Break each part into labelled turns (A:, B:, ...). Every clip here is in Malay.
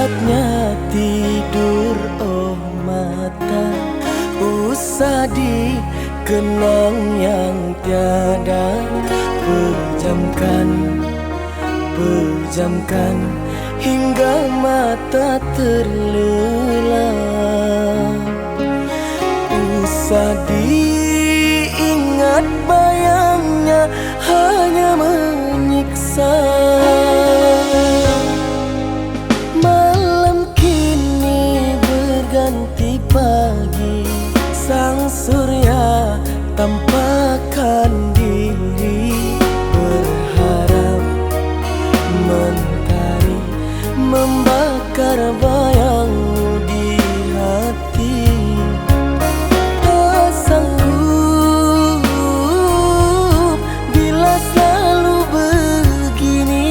A: saatnya tidur, oh mata, usah dikenang yang tiada. Pejamkan hingga mata terlelap. Usah diingat bayangnya hanya menyiksa. Malam kini berganti pagi, sang surya tampakkan diri, berharap mentari membakar bayangmu di hati. Tak sanggup bila selalu begini.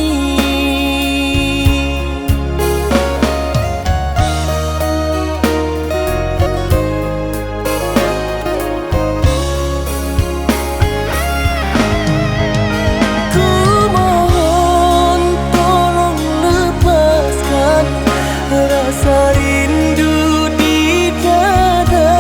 A: Ku mohon tolong lepaskan rasa rindu di dada,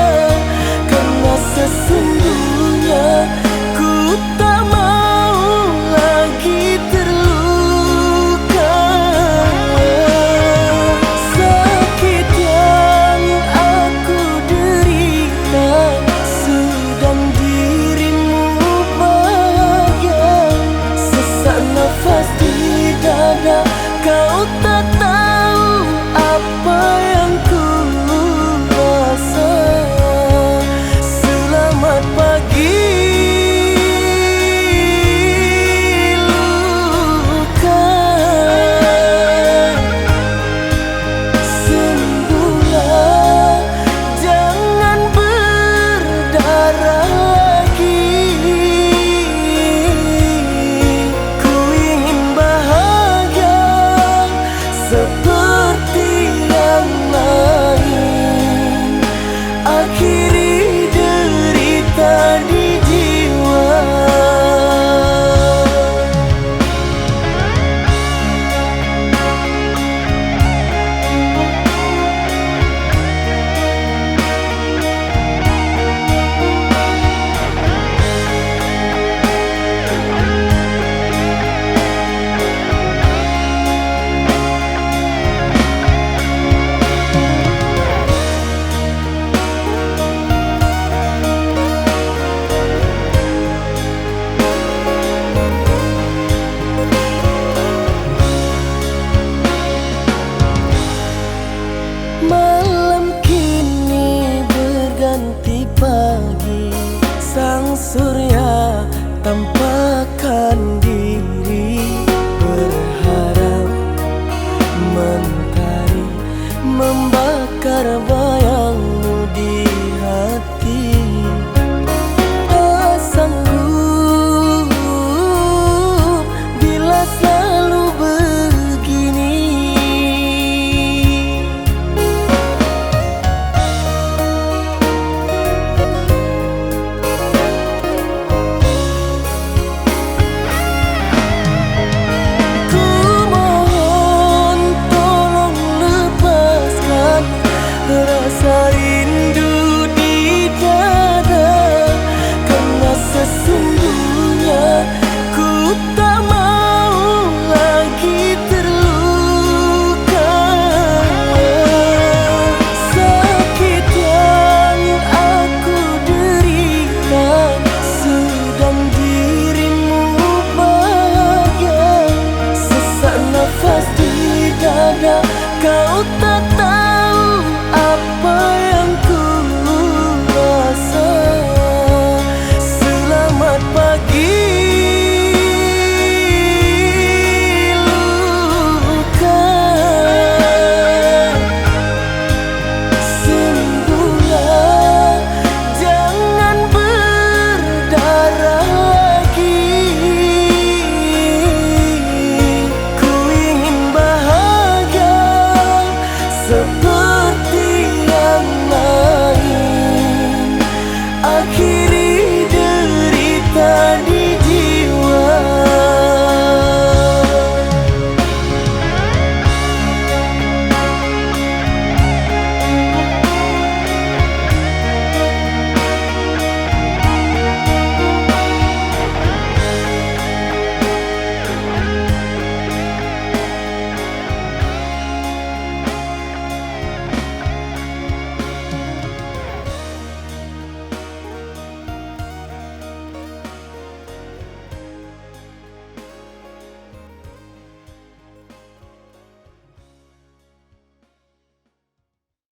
A: karena sesungguhnya ku tak mau lagi terluka. Sakit yang aku derita, sedang dirimu bahagia. Sesak nafas di dada, kau tak